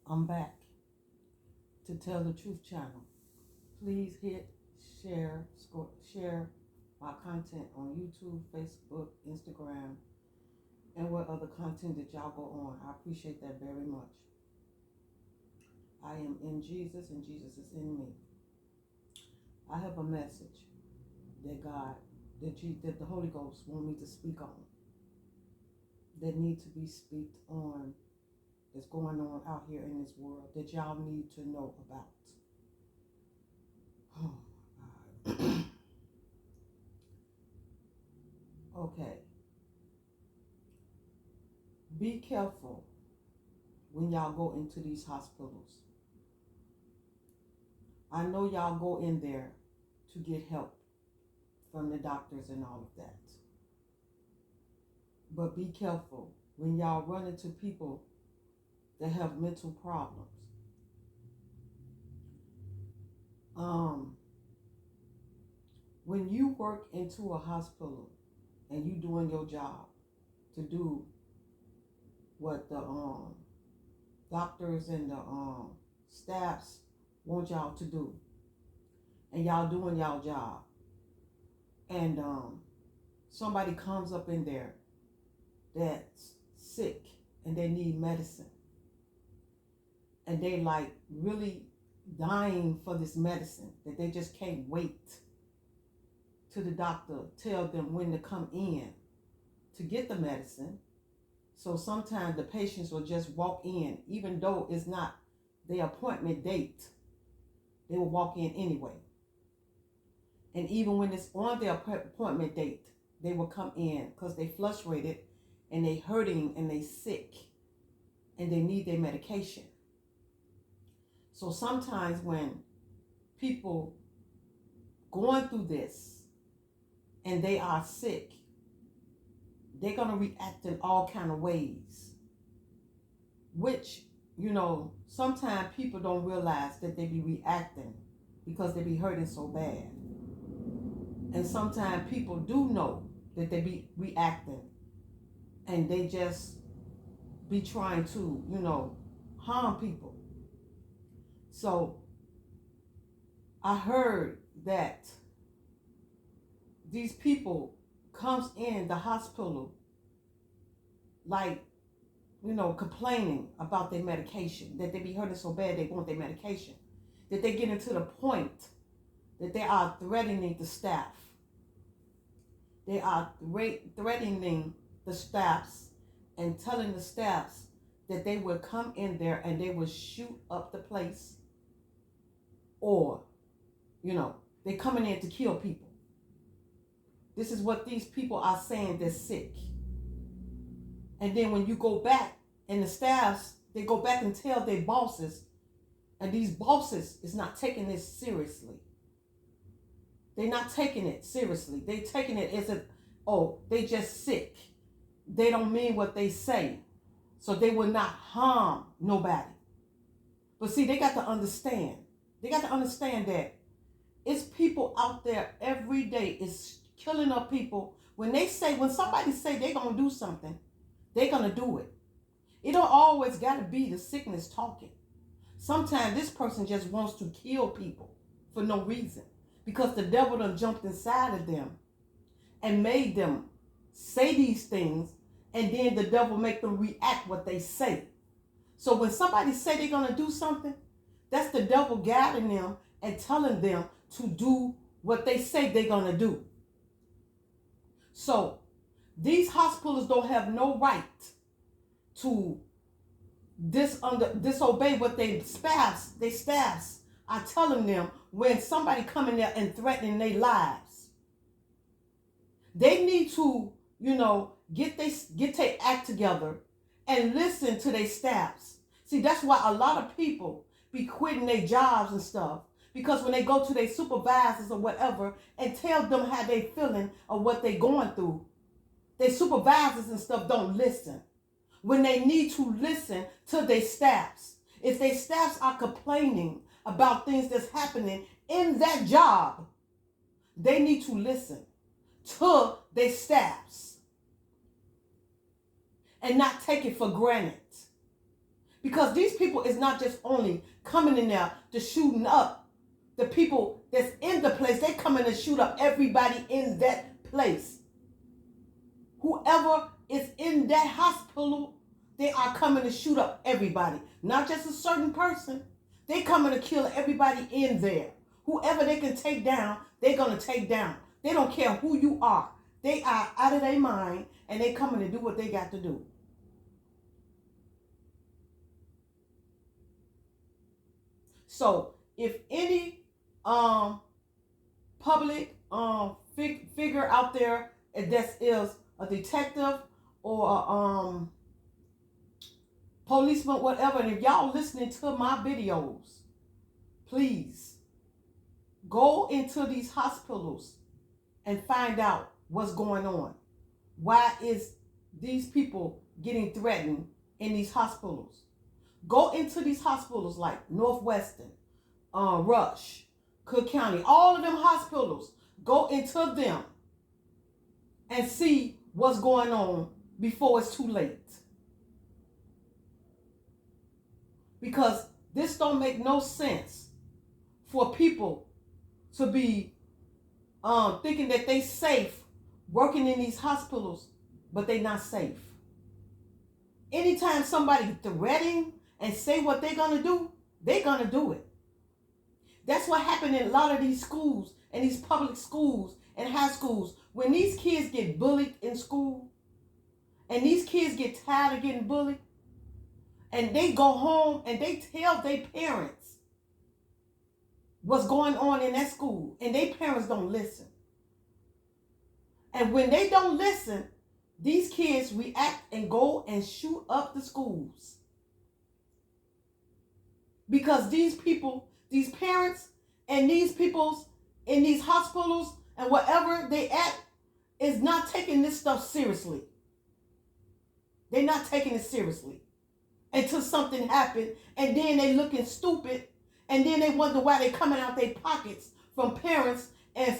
I'm back to Tell the Truth channel. Please hit share my content on YouTube, Facebook, Instagram, and what other content that y'all go on. I appreciate that very much. I am in Jesus and Jesus is in me. I have a message that that the Holy Ghost want me to speak on, that need to be speaked on, that's going on out here in this world, that y'all need to know about. Oh my God. Okay. Be careful when y'all go into these hospitals. I know y'all go in there to get help from the doctors and all of that. But be careful when y'all run into people that have mental problems. When you work into a hospital and you doing your job to do what the doctors and the staffs want y'all to do, and y'all doing y'all job, and somebody comes up in there that's sick and they need medicine, and they like really dying for this medicine, that they just can't wait till the doctor tell them when to come in to get the medicine. So sometimes the patients will just walk in, even though it's not their appointment date, they will walk in anyway. And even when it's on their appointment date, they will come in because they frustrated and they hurting and they sick and they need their medication. So sometimes when people going through this and they are sick, they're going to react in all kind of ways, which, sometimes people don't realize that they be reacting because they be hurting so bad. And sometimes people do know that they be reacting and they just be trying to, harm people. So I heard that these people comes in the hospital like, complaining about their medication, that they be hurting so bad they want their medication, that they get into the point that they are threatening the staff. They are threatening the staffs and telling the staffs that they will come in there and they will shoot up the place, or, they coming in to kill people. This is what these people are saying, they're sick. And then when you go back and the staffs, they go back and tell their bosses, and these bosses is not taking this seriously. They're not taking it seriously. They're taking it as they just sick. They don't mean what they say. So they will not harm nobody. But see, they got to understand. They got to understand that it's people out there every day is killing up people. When somebody say they're going to do something, they're going to do it. It don't always got to be the sickness talking. Sometimes this person just wants to kill people for no reason, because the devil done jumped inside of them and made them say these things, and then the devil make them react what they say. So when somebody say they're going to do something, that's the devil guiding them and telling them to do what they say they're going to do. So these hospitals don't have no right to disobey what their staffs are telling them when somebody coming there and threatening their lives. They need to, get their act together and listen to their staffs. See, that's why a lot of people be quitting their jobs and stuff, because when they go to their supervisors or whatever and tell them how they feeling or what they going through, their supervisors and stuff don't listen when they need to listen to their staffs. If their staffs are complaining about things that's happening in that job, they need to listen to their staffs and not take it for granted. Because these people is not just only coming in there to shooting up the people that's in the place. They coming to shoot up everybody in that place. Whoever is in that hospital, they are coming to shoot up everybody. Not just a certain person. They coming to kill everybody in there. Whoever they can take down, they're going to take down. They don't care who you are. They are out of their mind, and they coming to do what they got to do. So if any public figure out there that is a detective or policeman, whatever, and if y'all listening to my videos, please go into these hospitals and find out what's going on. Why is these people getting threatened in these hospitals? Go into these hospitals like Northwestern, Rush, Cook County, all of them hospitals. Go into them and see what's going on before it's too late. Because this don't make no sense for people to be thinking that they safe working in these hospitals, but they not safe. Anytime somebody threatening and say what they're going to do, they're going to do it. That's what happened in a lot of these schools and these public schools and high schools. When these kids get bullied in school and these kids get tired of getting bullied and they go home and they tell their parents what's going on in that school and their parents don't listen. And when they don't listen, these kids react and go and shoot up the schools. Because these people, these parents and these peoples in these hospitals and wherever they at is not taking this stuff seriously. They're not taking it seriously until something happened, and then they looking stupid, and then they wonder why they coming out their pockets from parents and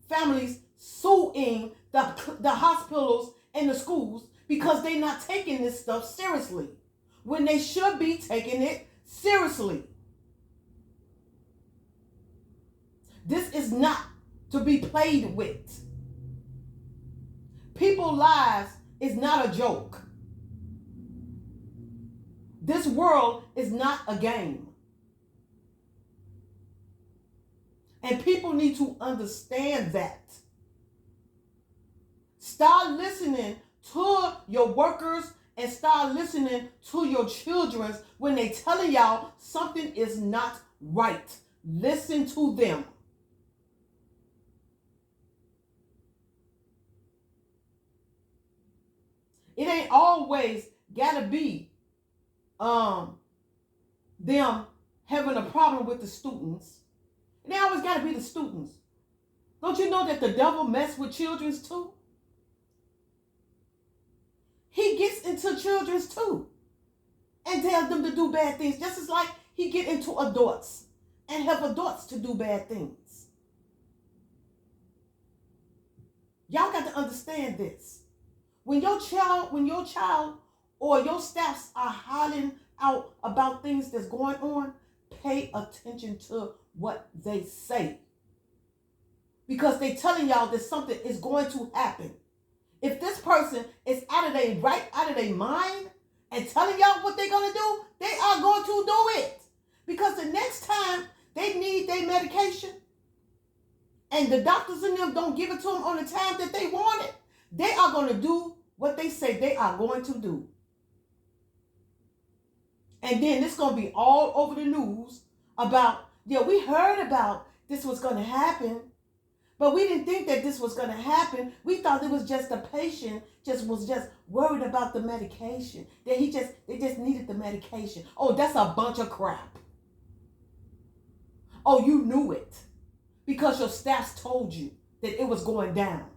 families suing the hospitals and the schools because they're not taking this stuff seriously when they should be taking it seriously. This is not to be played with. People's lives is not a joke. This world is not a game. And people need to understand that. Start listening to your workers and start listening to your children when they telling y'all something is not right. Listen to them. It ain't always gotta be them having a problem with the students. It ain't always gotta be the students. Don't you know that the devil mess with children too? He gets into children too and tells them to do bad things, just as like he get into adults and help adults to do bad things. Y'all got to understand this. When your child or your staffs are hollering out about things that's going on, pay attention to what they say. Because they telling y'all that something is going to happen. If this person is out of their mind and telling y'all what they're going to do, they are going to do it. Because the next time they need their medication and the doctors in them don't give it to them on the time that they want it, they are going to do what they say they are going to do. And then it's going to be all over the news about, yeah, we heard about this was going to happen, but we didn't think that this was going to happen. We thought it was just a patient was just worried about the medication. That they just needed the medication. Oh, that's a bunch of crap. Oh, you knew it because your staffs told you that it was going down.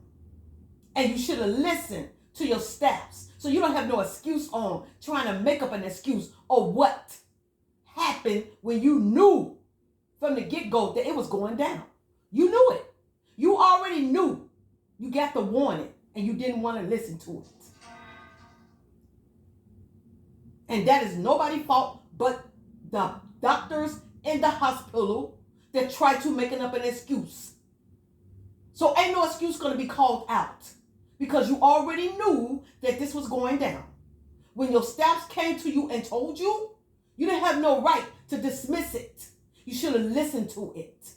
And you should have listened to your staffs. So you don't have no excuse on trying to make up an excuse of what happened when you knew from the get-go that it was going down. You knew it. You already knew. You got the warning and you didn't want to listen to it. And that is nobody's fault but the doctors in the hospital that try to make up an excuse. So ain't no excuse going to be called out because you already knew that this was going down. When your staffs came to you and told you, you didn't have no right to dismiss it. You should have listened to it.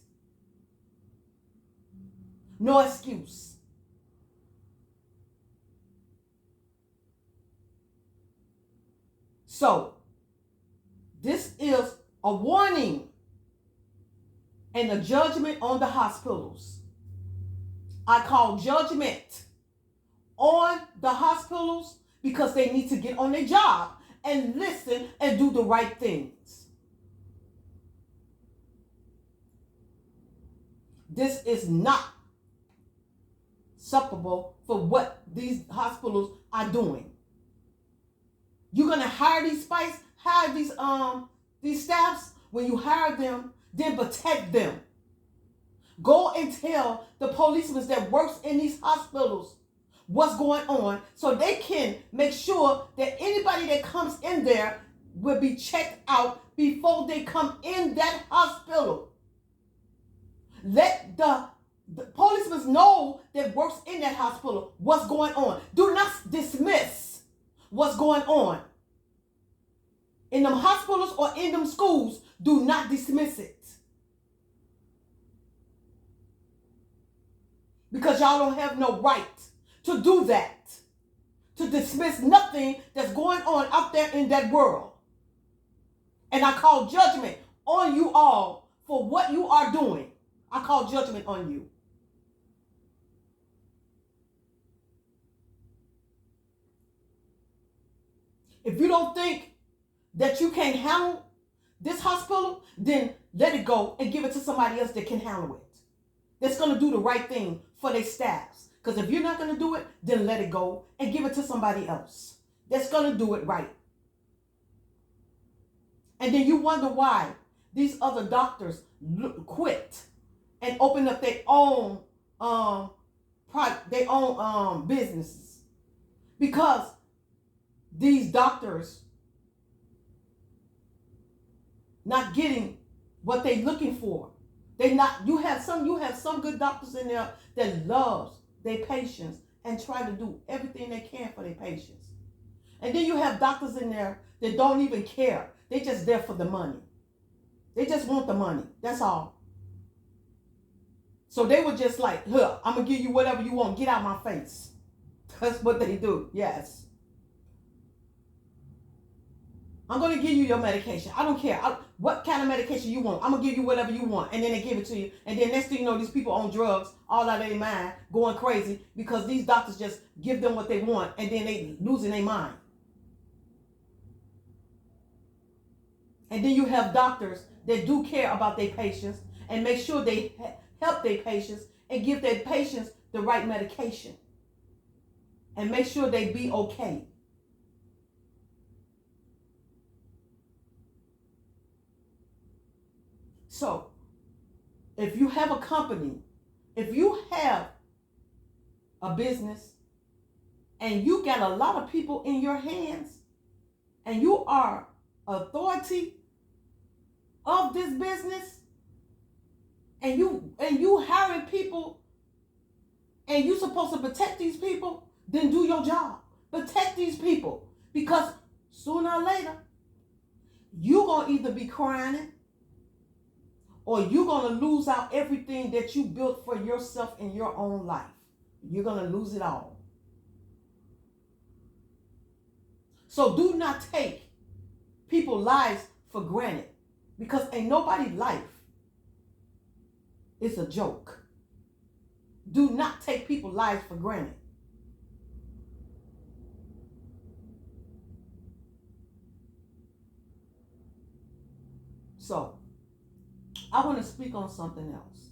No excuse. So, this is a warning and a judgment on the hospitals. I call judgment on the hospitals because they need to get on their job and listen and do the right things. This is not acceptable for what these hospitals are doing. You're gonna hire these these staffs. When you hire them, then protect them. Go and tell the policemen that works in these hospitals what's going on so they can make sure that anybody that comes in there will be checked out before they come in that hospital. Let the policemen know that works in that hospital what's going on. Do not dismiss what's going on. In them hospitals or in them schools, do not dismiss it. Because y'all don't have no right to do that. To dismiss nothing that's going on out there in that world. And I call judgment on you all for what you are doing. I call judgment on you. If you don't think that you can't handle this hospital, then let it go and give it to somebody else that can handle it. That's going to do the right thing for their staffs. Because if you're not going to do it, then let it go and give it to somebody else that's going to do it right. And then you wonder why these other doctors quit and open up their own businesses. Because these doctors not getting what they're looking for. You have some good doctors in there that loves their patients and try to do everything they can for their patients. And then you have doctors in there that don't even care. They just there for the money. They just want the money. That's all. So they were just like, "Huh, I'm gonna give you whatever you want. Get out my face." That's what they do. Yes. I'm going to give you your medication. I don't care what kind of medication you want. I'm going to give you whatever you want. And then they give it to you. And then next thing you know, these people on drugs, all out of their mind, going crazy because these doctors just give them what they want and then they losing their mind. And then you have doctors that do care about their patients and make sure they help their patients and give their patients the right medication. And make sure they be okay. So, if you have a company, if you have a business, and you got a lot of people in your hands, and you are authority of this business, and you hiring people, and you supposed to protect these people, then do your job. Protect these people, because sooner or later, you're gonna either be crying, or you're going to lose out everything that you built for yourself in your own life. You're going to lose it all. So do not take people's lives for granted, because ain't nobody's life is a joke. Do not take people's lives for granted. So, I want to speak on something else.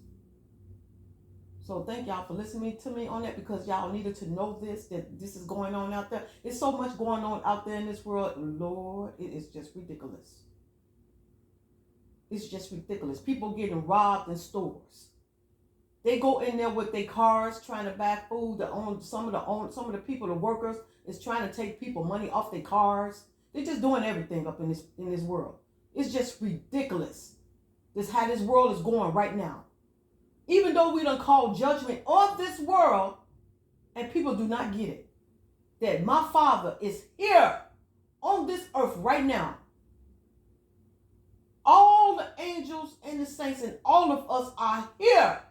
So thank y'all for listening to me on that, because y'all needed to know that this is going on out there. There's so much going on out there in this world. Lord, it is just ridiculous. It's just ridiculous. People getting robbed in stores. They go in there with their cars trying to buy food. Some of the people, the workers, is trying to take people money off their cars They're just doing everything up in this world. It's just ridiculous. This how this world is going right now. Even though we done call judgment on this world, and people do not get it, that my Father is here on this earth right now. All the angels and the saints and all of us are here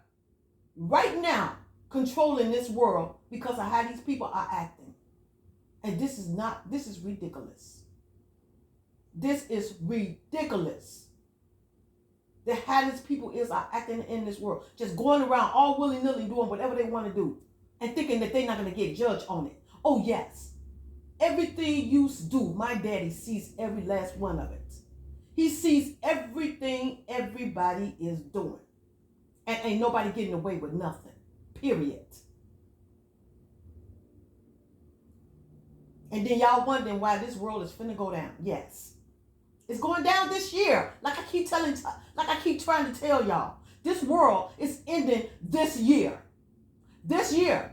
right now controlling this world because of how these people are acting. And this is ridiculous. This is ridiculous. That how these people are acting in this world. Just going around all willy-nilly doing whatever they want to do and thinking that they're not going to get judged on it. Oh, yes. Everything you do, my daddy sees every last one of it. He sees everything everybody is doing. And ain't nobody getting away with nothing. Period. And then y'all wondering why this world is finna go down. Yes. It's going down this year. Like I keep trying to tell y'all. This world is ending this year. This year.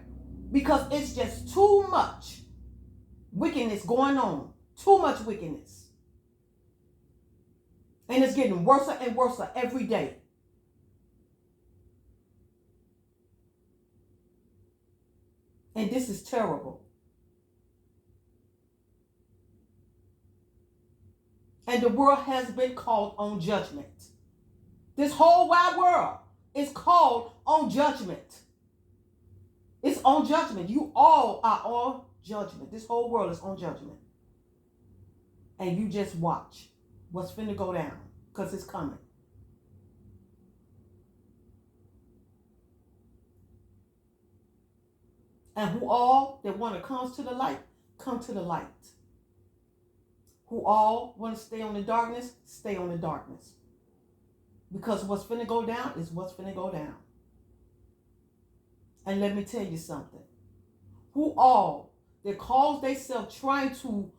Because it's just too much wickedness going on. Too much wickedness. And it's getting worse and worse every day. And this is terrible. And the world has been called on judgment. This whole wide world is called on judgment. It's on judgment. You all are on judgment. This whole world is on judgment. And you just watch what's finna go down because it's coming. And who all that want to come to the light, come to the light. Who all want to stay on the darkness, stay on the darkness. Because what's finna go down is what's finna go down. And let me tell you something. Who all that calls themselves trying to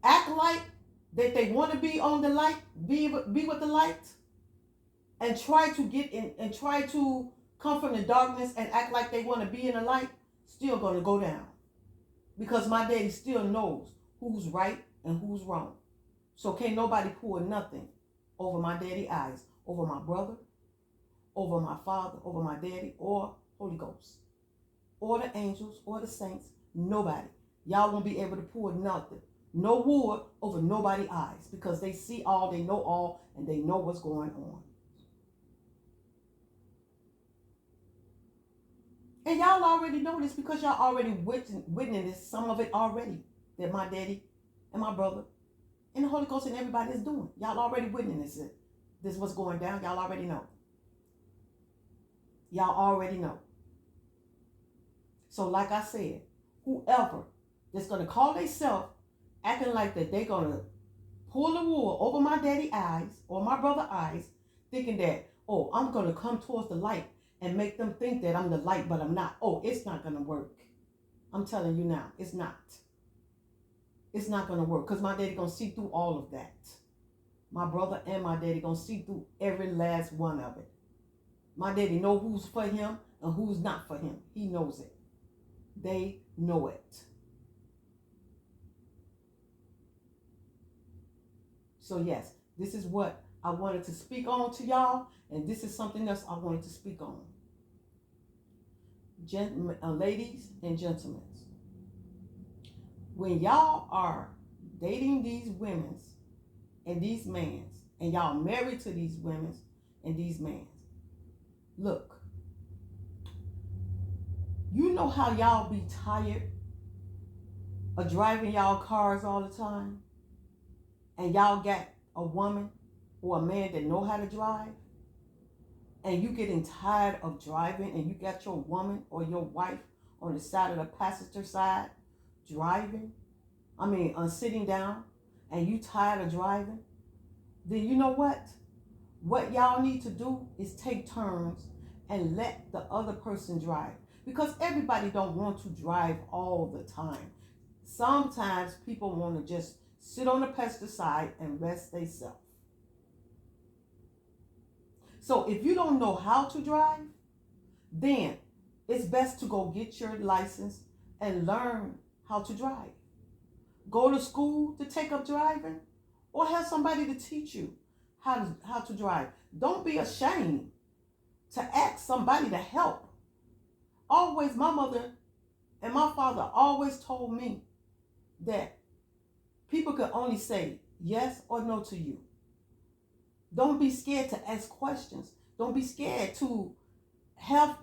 act like that they want to be on the light, be with the light, and try to get in and try to come from the darkness and act like they want to be in the light, still going to go down. Because my daddy still knows who's right and who's wrong. So can't nobody pour nothing over my daddy's eyes, over my brother, over my father, over my daddy, or Holy Ghost, or the angels, or the saints. Nobody. Y'all won't be able to pour nothing. No wood over nobody's eyes because they see all, they know all, and they know what's going on. And y'all already know this because y'all already witnessed some of it already that my daddy and my brother and the Holy Ghost and everybody is doing. Y'all already witnessed it. This is what's going down. Y'all already know. Y'all already know. So like I said, whoever that's going to call themselves acting like that they're going to pull the wool over my daddy's eyes or my brother's eyes, thinking that, oh, I'm going to come towards the light and make them think that I'm the light, but I'm not. Oh, it's not going to work. I'm telling you now, it's not. It's not going to work because my daddy going to see through all of that. My brother and my daddy going to see through every last one of it. My daddy know who's for him and who's not for him. He knows it. They know it. So yes, this is what I wanted to speak on to y'all, and this is something else I wanted to speak on. Ladies and gentlemen, when y'all are dating these women and these men, and y'all married to these women and these men, look, you know how y'all be tired of driving y'all cars all the time? And y'all got a woman or a man that know how to drive, and you getting tired of driving, and you got your woman or your wife on the side of the passenger side driving, sitting down, and you tired of driving, then you know what? What y'all need to do is take turns and let the other person drive. Because everybody don't want to drive all the time. Sometimes people want to just sit on the passenger side and rest themselves. So if you don't know how to drive, then it's best to go get your license and learn how to drive. go to school to take up driving, or have somebody to teach you how to drive. Don't be ashamed to ask somebody to help. Always, my mother and my father always told me that people can only say yes or no to you. Don't be scared to ask questions. Don't be scared to have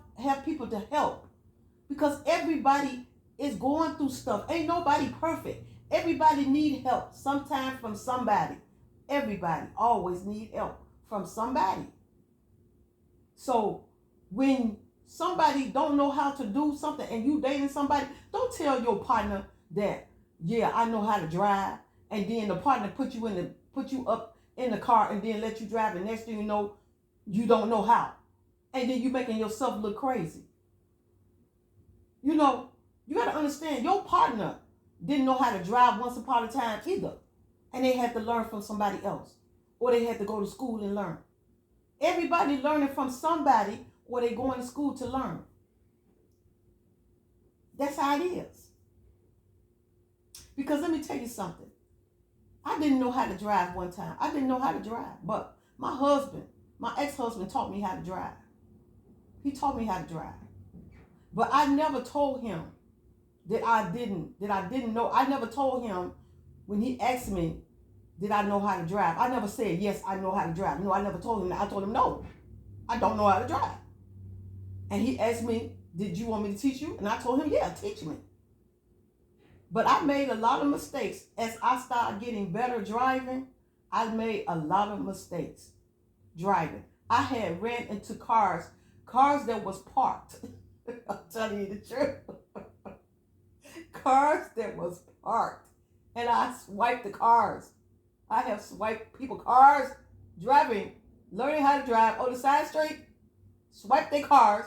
people to help, because everybody is going through stuff. Ain't nobody perfect. Everybody need help sometime from somebody. Everybody always need help from somebody. So when somebody don't know how to do something and you dating somebody, don't tell your partner that, yeah, I know how to drive, and then the partner put you up in the car and then let you drive, and next thing you know, you don't know how. And then you making yourself look crazy. You know, you got to understand, your partner didn't know how to drive once upon a time either. And they had to learn from somebody else. Or they had to go to school and learn. Everybody learning from somebody, or they going to school to learn. That's how it is. Because let me tell you something. I didn't know how to drive one time. I didn't know how to drive. But my ex-husband taught me how to drive. He taught me how to drive. But I never told him that I didn't know. I never told him when he asked me, did I know how to drive? I never said, yes, I know how to drive. No, I never told him that. I told him, no, I don't know how to drive. And he asked me, did you want me to teach you? And I told him, yeah, teach me. But I made a lot of mistakes. As I started getting better driving, I made a lot of mistakes driving. I had ran into cars that was parked. I'm telling you the truth. Cars that was parked. And I swiped the cars. I have swiped people's cars driving, learning how to drive on the side street, swipe their cars,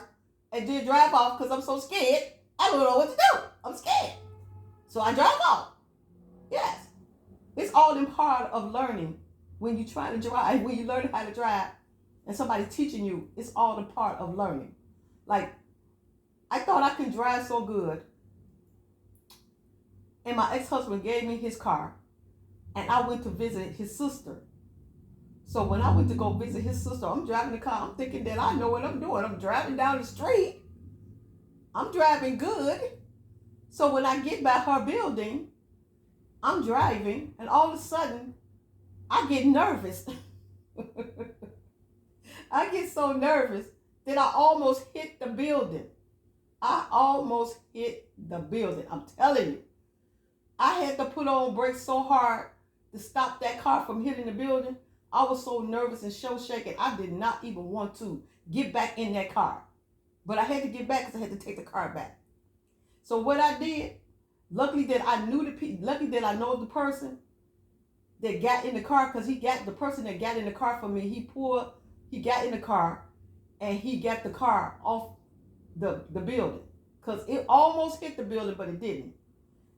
and then drive off because I'm so scared. I don't know what to do. I'm scared. So I drive off. Yes. It's all in part of learning. When you try to drive, when you learn how to drive, and somebody's teaching you, it's all a part of learning. Like, I thought I could drive so good. And my ex-husband gave me his car. And I went to visit his sister. So when I went to go visit his sister, I'm driving the car. I'm thinking that I know what I'm doing. I'm driving down the street. I'm driving good. So when I get by her building, I'm driving. And all of a sudden, I get nervous. I get so nervous that I almost hit the building. I almost hit the building. I'm telling you. I had to put on brakes so hard to stop that car from hitting the building. I was so nervous and show shaking. I did not even want to get back in that car. But I had to get back because I had to take the car back. So what I did, luckily that I know the person that got in the car, because the person that got in the car for me, he got in the car and he got the car off the building. Because it almost hit the building, but it didn't.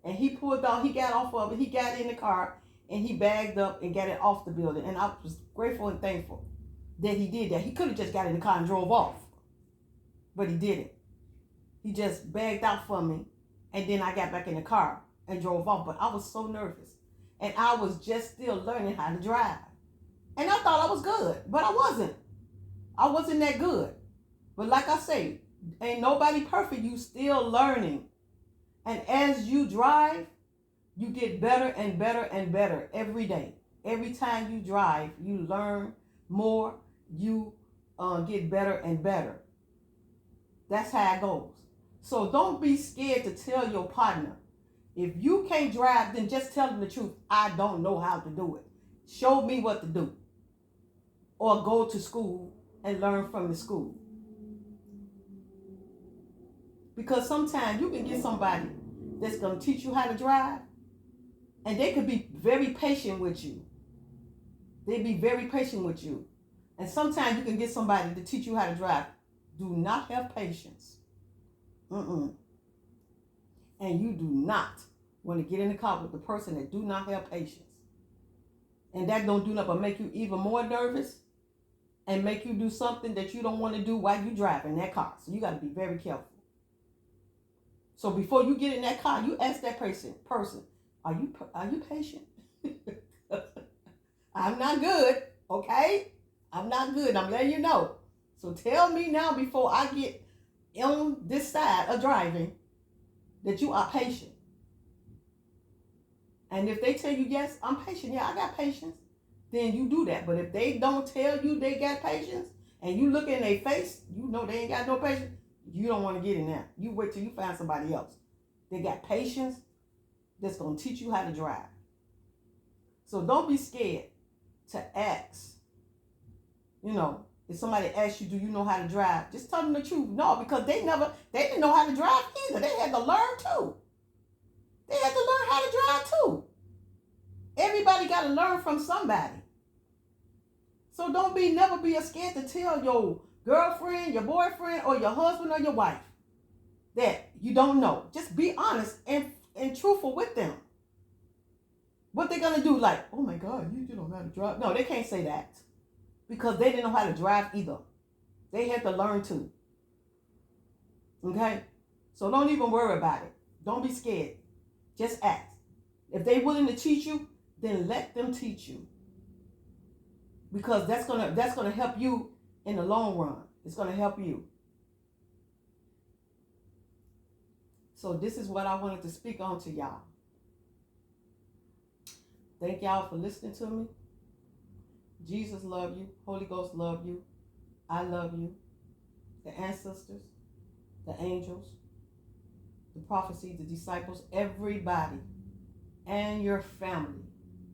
And he pulled off, he got off of it, he got in the car, and he bagged up and got it off the building. And I was grateful and thankful that he did that. He could have just got in the car and drove off, but he didn't. He just bagged out for me, and then I got back in the car and drove off. But I was so nervous, and I was just still learning how to drive. And I thought I was good, but I wasn't. I wasn't that good. But like I say, ain't nobody perfect. You still learning. And as you drive, you get better and better and better every day. Every time you drive, you learn more. You get better and better. That's how it goes. So don't be scared to tell your partner. If you can't drive, then just tell them the truth. I don't know how to do it. Show me what to do. Or go to school and learn from the school. Because sometimes you can get somebody that's going to teach you how to drive, and they could be very patient with you. They'd be very patient with you. And sometimes you can get somebody to teach you how to drive. Do not have patience. And you do not want to get in the car with the person that do not have patience. And that don't do nothing but make you even more nervous and make you do something that you don't want to do while you driving that car. So you got to be very careful. So before you get in that car, you ask that person, Are you patient? I'm not good, okay? I'm not good. I'm letting you know. So tell me now before I get on this side of driving that you are patient. And if they tell you, yes, I'm patient, yeah, I got patience, then you do that. But if they don't tell you they got patience and you look in their face, you know they ain't got no patience, you don't want to get in there. You wait till you find somebody else. They got patience that's going to teach you how to drive. So don't be scared to ask. You know, if somebody asks you, do you know how to drive? Just tell them the truth. No, because they didn't know how to drive either. They had to learn too. They had to learn how to drive too. Everybody got to learn from somebody. So never be scared to tell your girlfriend, your boyfriend, or your husband or your wife that you don't know. Just be honest and truthful with them. What they're gonna do, like, oh my God, you don't know how to drive. No, they can't say that because they didn't know how to drive either. They had to learn to. Okay? So don't even worry about it. Don't be scared. Just ask. If they're willing to teach you, then let them teach you. Because that's gonna help you in the long run. It's gonna help you. So this is what I wanted to speak on to y'all. Thank y'all for listening to me. Jesus love you. Holy Ghost love you. I love you. The ancestors, the angels, the prophecies, the disciples, everybody and your family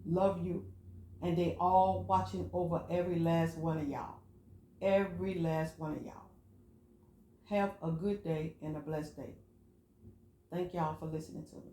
love you. And they all watching over every last one of y'all. Every last one of y'all. Have a good day and a blessed day. Thank y'all for listening to me.